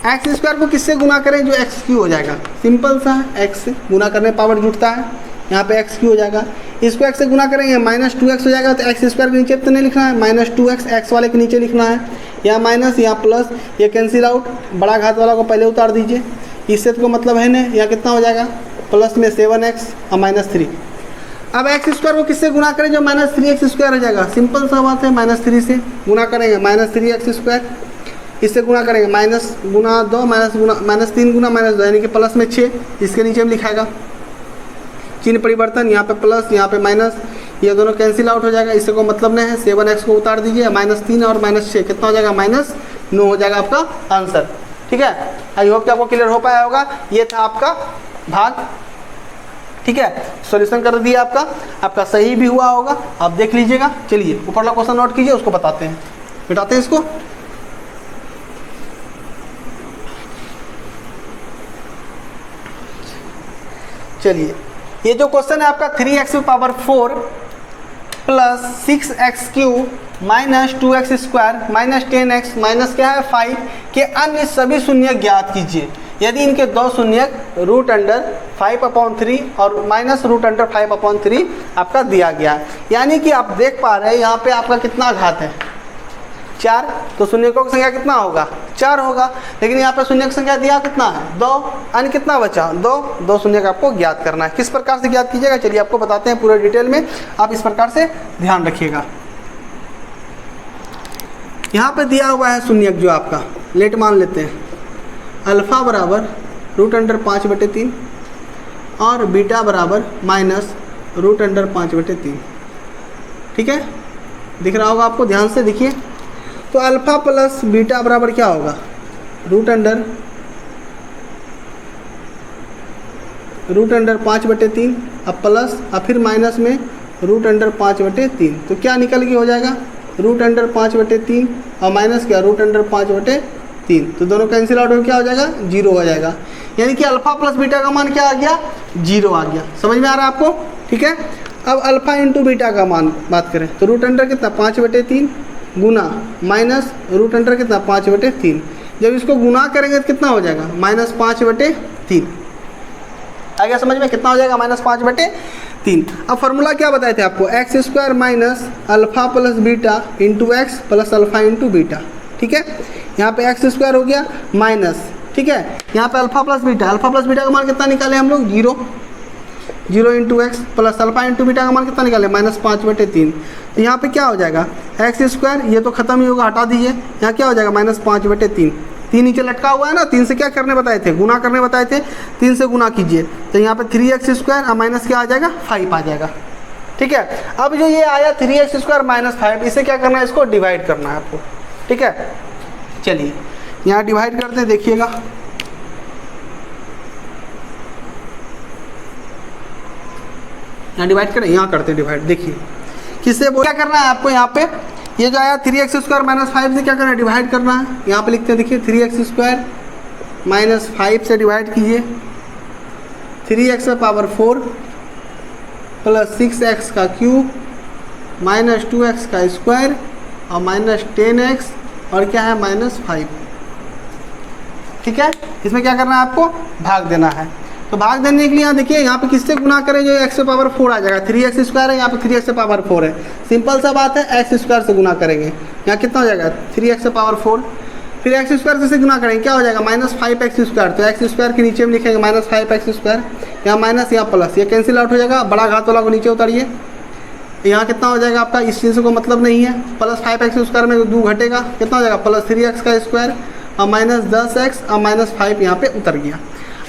x² को किससे गुना करें, जो x³ हो जाएगा, सिंपल सा x से गुना करने पावर जुटता है, यहाँ पे x³ हो जाएगा। इसको x से गुना करेंगे -2x हो जाएगा, तो x² के नीचे तो नहीं लिखना है, -2x x वाले के नीचे लिखना है, यहाँ माइनस यहाँ प्लस, ये कैंसिल आउट, बड़ा घात वाला को पहले उतार दीजिए, इससे तो मतलब है ना, यहाँ कितना हो जाएगा, प्लस में 7x और -3। अब x² को किससे गुना करें, जो -3x² हो जाएगा, सिंपल सा बात है, -3 से गुना करेंगे, -3x², इससे गुना करेंगे माइनस गुना 2 -3 गुना -2 यानी कि प्लस में 6, इसके नीचे में लिखाएगा, चिन्ह परिवर्तन, यहाँ पे प्लस यहाँ पे माइनस, ये दोनों कैंसिल आउट हो जाएगा, इससे कोई मतलब नहीं है। 7x को उतार दीजिए, -3 और -6 कितना हो जाएगा, -9 हो जाएगा आपका आंसर, ठीक है। आई होप कि आपको क्लियर हो पाया होगा। ये था आपका भाग, ठीक है, सॉल्यूशन कर दिया आपका सही भी हुआ होगा, आप देख लीजिएगा। चलिए ऊपर वाला क्वेश्चन नोट कीजिए, उसको बताते हैं, मिटाते हैं इसको। चलिए ये जो क्वेश्चन है आपका 3x⁴ plus 6x³ minus 2x² minus 10x minus क्या है 5 के अन्य सभी शून्य ज्ञात कीजिए यदि इनके दो शून्य √5/3 और -√5/3 आपका दिया गया है। यानी कि आप देख पा रहे हैं यहाँ पे आपका कितना घात है, 4, तो शून्यकों की संख्या कितना होगा, 4 होगा। लेकिन यहाँ पे शून्य की संख्या दिया कितना है, 2, अन्य कितना बचा, 2 शून्य का आपको ज्ञात करना है। किस प्रकार से ज्ञात कीजिएगा, चलिए आपको बताते हैं पूरे डिटेल में, आप इस प्रकार से ध्यान रखिएगा। यहाँ पे दिया हुआ है शून्यक जो आपका, लेट मान लेते हैं, अल्फ़ा बराबर √5/3 और बीटा बराबर -√5/3, ठीक है, दिख रहा होगा आपको, ध्यान से देखिए। तो अल्फ़ा प्लस बीटा बराबर क्या होगा, √5/3 अब प्लस और फिर माइनस में √5/3, तो क्या निकल के हो जाएगा रूट अंडर 5/3 और माइनस क्या रूट अंडर 5/3, तो दोनों कैंसिल आउट हो क्या हो जाएगा 0 हो जाएगा। यानी कि अल्फा प्लस बीटा का मान क्या आ गया 0 आ गया। समझ में आ रहा है आपको? ठीक है। अब अल्फा इंटू बीटा का मान बात करें तो रूट अंडर कितना 5/3 गुना माइनस रूट अंडर कितना 5/3। जब इसको गुना करेंगे तो कितना हो जाएगा -5/3। आ गया समझ में? कितना हो जाएगा -5/3। अब फॉर्मूला क्या बताए थे आपको, x² minus alpha plus beta into x plus alpha into beta. ठीक है, यहाँ पे x² हो गया माइनस, ठीक है, यहाँ पे अल्फा प्लस बीटा का मान कितना निकाले हम लोग 0 into x plus alpha into beta का मान कितना निकाले -5/3। तो यहाँ पे क्या हो जाएगा x², ये तो खत्म ही होगा, हटा दीजिए, यहाँ क्या हो जाएगा -5/3। 3 नीचे लटका हुआ है ना, 3 से क्या करने बताए थे, गुना करने बताए थे, 3 से गुना कीजिए तो यहाँ पे 3x² और माइनस क्या आ जाएगा 5 आ जाएगा। ठीक है, अब जो ये आया 3x² माइनस 5, इसे क्या करना है, इसको डिवाइड करना है आपको। ठीक है, चलिए यहाँ डिवाइड करते हैं, देखिएगा यहाँ डिवाइड करें, यहाँ करते हैं डिवाइड। देखिए किससे क्या करना है आपको, यहाँ पे ये जो आया 3x² माइनस 5 से क्या करना है डिवाइड करना है। यहाँ पे लिखते हैं, देखिए 3x² माइनस 5 से डिवाइड कीजिए 3x⁴ प्लस 6x का क्यूब माइनस 2x का स्क्वायर और माइनस 10x और क्या है -5। ठीक है, इसमें क्या करना है आपको भाग देना है। तो भाग देने के लिए यहाँ देखिए, यहाँ पे किससे गुना करें, जो x⁴ आ जाएगा, 3x² है, यहाँ पे 3x⁴ है, सिंपल सा बात है, x² से गुना करेंगे, यहाँ कितना हो जाएगा 3x⁴, फिर x² से गुना करेंगे क्या हो जाएगा -5x²। तो x² के नीचे में लिखेंगे -5x², यहाँ माइनस यहाँ प्लस, ये कैंसिल आउट हो जाएगा, बड़ा घात वाला को नीचे उतारिए, यहाँ कितना हो जाएगा आपका, इस चीज़ को मतलब नहीं है, +5x² में 2 घटेगा, कितना हो जाएगा +3x² और -10x और -5 यहाँ पे उतर गया।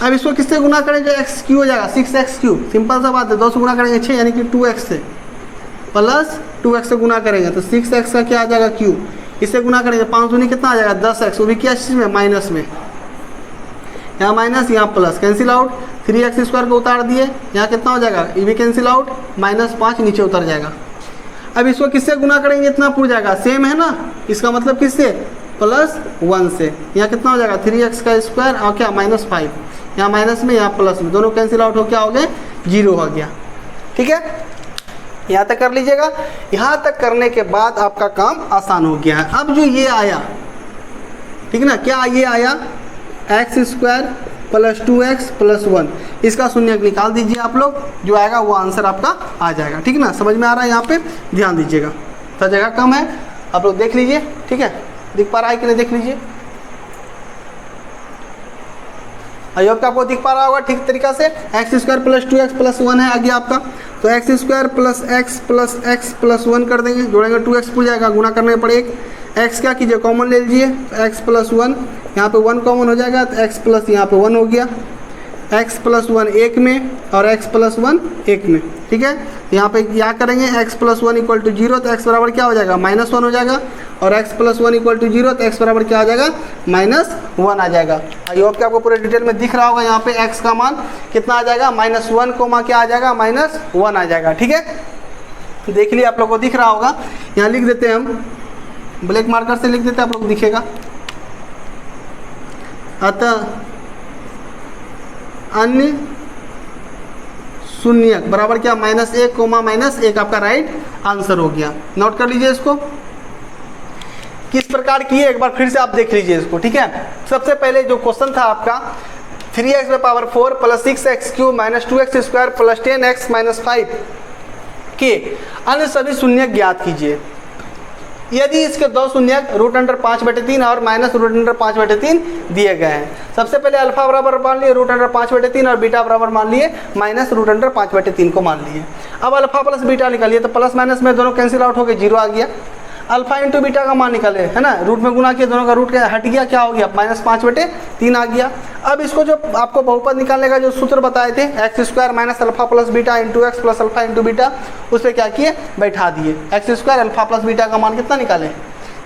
अब इसको किससे गुना करेंगे, x³ हो जाएगा 6x³, सिंपल सा बात है, 2 से गुना करेंगे 6 यानी कि 2x से, प्लस 2x से गुना करेंगे तो 6x का क्या आ जाएगा क्यूब, इससे गुना करेंगे 5 दूनी कितना आ जाएगा 10x, वो भी क्या चीज़ में माइनस में, यहाँ माइनस यहाँ प्लस, कैंसिल आउट, 3x² को उतार दिए, यहाँ कितना हो जाएगा ये भी कैंसिल आउट, -5 नीचे उतर जाएगा। अब इसको किससे गुना करेंगे इतना पूछ जाएगा, सेम है ना, इसका मतलब किससे +1 से, यहाँ कितना हो जाएगा 3x² और क्या -5, यहाँ माइनस में यहाँ प्लस में, दोनों कैंसिल आउट हो क्या हो गए 0 हो गया। ठीक है, यहाँ तक कर लीजिएगा। यहाँ तक करने के बाद आपका काम आसान हो गया है। अब जो ये आया, ठीक है ना, क्या ये आया x² प्लस 2x प्लस 1, इसका शून्यक निकाल दीजिए आप लोग, जो आएगा वो आंसर आपका आ जाएगा। ठीक है ना, समझ में आ रहा है, यहाँ पे ध्यान दीजिएगा, तो जगह कम है, आप लोग देख लीजिए। ठीक है, दिख पा रहा है कि नहीं, देख लीजिए, आई होप आपको दिख पा रहा होगा ठीक तरीका से। x² प्लस 2x प्लस 1 है आगे आपका, तो x² प्लस x प्लस 1 कर देंगे, जोड़ेंगे 2x पूछ जाएगा, गुना करने पर 1, x क्या कीजिए कॉमन ले लीजिए, x प्लस 1, यहाँ पे 1 कॉमन हो जाएगा तो x प्लस यहाँ पे 1 हो गया, x प्लस 1 1 में और x प्लस 1 1 में। ठीक है, यहाँ पे क्या करेंगे x प्लस 1 इक्वल टू 0, तो x बराबर क्या हो जाएगा -1 हो जाएगा, और x प्लस 1 इक्वल टू 0 तो x बराबर क्या आ जाएगा -1 आ जाएगा। आई होप कि आपको पूरे डिटेल में दिख रहा होगा, यहाँ पे x का मान कितना आ जाएगा -1 कोमा क्या आ जाएगा -1 आ जाएगा। ठीक है, देख लिया आप लोग को दिख रहा होगा, यहाँ लिख देते हैं हम, ब्लैक मार्कर से लिख देते हैं, आप लोग दिखेगा। अतः अन्य शून्यक बराबर क्या -1 कोमा -1 आपका राइट आंसर हो गया। नोट कर लीजिए इसको, किस प्रकार की है एक बार फिर से आप देख लीजिए इसको। ठीक है, सबसे पहले जो क्वेश्चन था आपका 3x⁴ plus 6x³ minus 2x² plus 10x minus 5 के अन्य सभी शून्यक ज्ञात कीजिए। यदि इसके 2 शून्यक √5/3 और -√5/3 दिए गए हैं। सबसे पहले अल्फा बराबर मान लिए √5/3 और बीटा बराबर मान लिए -√5/3 को मान लिए। अब अल्फा प्लस बीटा निकालिए, तो प्लस माइनस में दोनों कैंसिल आउट हो गए, 0 आ गया। अल्फा इंटू बीटा का मान निकाले, है ना, रूट में गुना किया, दोनों का रूट हट गया, क्या हो गया -5/3 आ गया। अब इसको जो आपको बहुपद निकालने का जो सूत्र बताए थे x² minus alpha plus beta into x plus alpha into beta, उस पर क्या किए बैठा दिए। x² अल्फा प्लस बीटा का मान कितना निकाले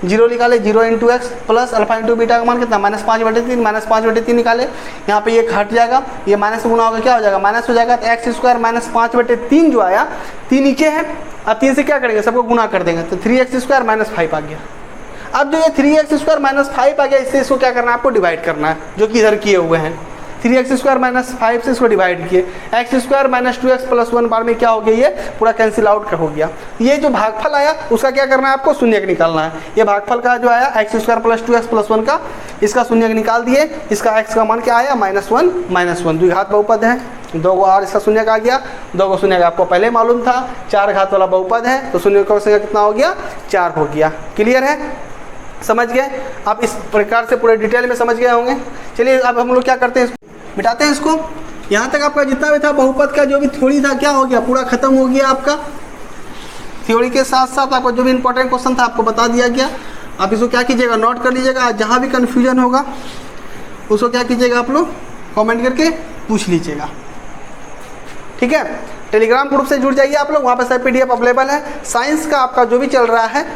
जीरो निकाले, 0 into x plus alpha into beta का मान कितना -5/3, -5/3 निकाले, यहाँ पे ये हट जाएगा, ये माइनस गुना होगा क्या हो जाएगा माइनस हो जाएगा। तो एक्स स्क्वायर -5/3 जो आया, 3 नीचे है, अब 3 से क्या करेंगे सबको गुना कर देंगे, तो 3x² -5 आ गया। अब जो ये 3x² -5 आ गया, इससे इसको क्या करना है आपको डिवाइड करना है, जो कि इधर किए हुए हैं। 3x² -5 से इसको डिवाइड किए, x² -2x + 1 बार में क्या हो गया, ये पूरा कैंसिल आउट हो गया। ये जो भागफल आया उसका क्या करना है आपको शून्य निकालना है। ये भागफल का जो आया x² + 2x + 1 का, इसका शून्य निकाल दिए, इसका x का मान क्या आया -1 द्विघात बहुपद है, 2 और इसका शून्य का आ गया, 2 शून्य का आपको पहले मालूम था, 4 घात वाला बहुपद है तो शून्य का शून्य कितना हो गया 4 हो गया। क्लियर है, समझ गए आप, इस प्रकार से पूरे डिटेल में समझ गए होंगे। चलिए अब हम लोग क्या करते हैं, मिटाते हैं इसको। यहाँ तक आपका जितना भी था बहुपद का जो भी थ्योरी था क्या हो गया, पूरा खत्म हो गया आपका। थ्योरी के साथ साथ आपको जो भी इंपॉर्टेंट क्वेश्चन था आपको बता दिया गया। आप इसको क्या कीजिएगा नोट कर लीजिएगा, जहाँ भी कन्फ्यूजन होगा उसको क्या कीजिएगा आप लोग कमेंट करके पूछ लीजिएगा, ठीक है। टेलीग्राम ग्रुप से जुड़ जाइए आप लोग, वहाँ पर सब PDF अवेलेबल है। साइंस का आपका जो भी चल रहा है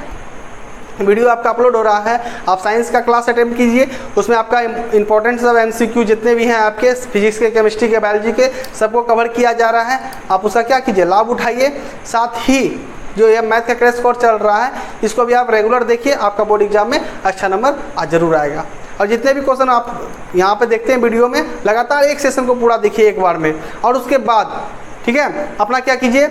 वीडियो आपका अपलोड हो रहा है, आप साइंस का क्लास अटेम्प्ट कीजिए, उसमें आपका इंपॉर्टेंट सब MCQ जितने भी हैं आपके फिजिक्स के, केमिस्ट्री के, बायोलॉजी के, सबको कवर किया जा रहा है। आप उसका क्या कीजिए लाभ उठाइए। साथ ही जो ये मैथ का क्रैश कोर्स चल रहा है इसको भी आप रेगुलर देखिए, आपका बोर्ड एग्जाम में अच्छा नंबर जरूर आएगा। और जितने भी क्वेश्चन आप यहाँ पे देखते हैं वीडियो में, लगातार एक सेशन को पूरा देखिए एक बार में, और उसके बाद ठीक है अपना क्या कीजिए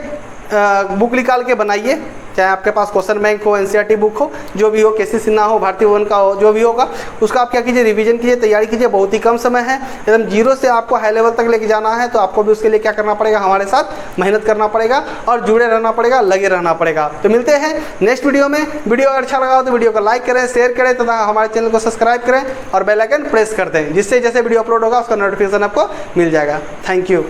बुक निकाल के बनाइए, चाहे आपके पास क्वेश्चन बैंक हो, NCERT बुक हो, जो भी हो, KC सिन्हा हो, भारतीय भवन का हो, जो भी होगा उसका आप क्या कीजिए रिवीजन कीजिए, तैयारी कीजिए। बहुत ही कम समय है, एकदम 0 से आपको हाई लेवल तक लेके जाना है, तो आपको भी उसके लिए क्या करना पड़ेगा, हमारे साथ मेहनत करना पड़ेगा और जुड़े रहना पड़ेगा, लगे रहना पड़ेगा। तो मिलते हैं नेक्स्ट वीडियो में। वीडियो अगर अच्छा लगा हो तो वीडियो को लाइक करें, शेयर करें तथा हमारे चैनल को सब्सक्राइब करें और बेल आइकन प्रेस कर दें, जिससे जैसे वीडियो अपलोड होगा उसका नोटिफिकेशन आपको मिल जाएगा। Thank you.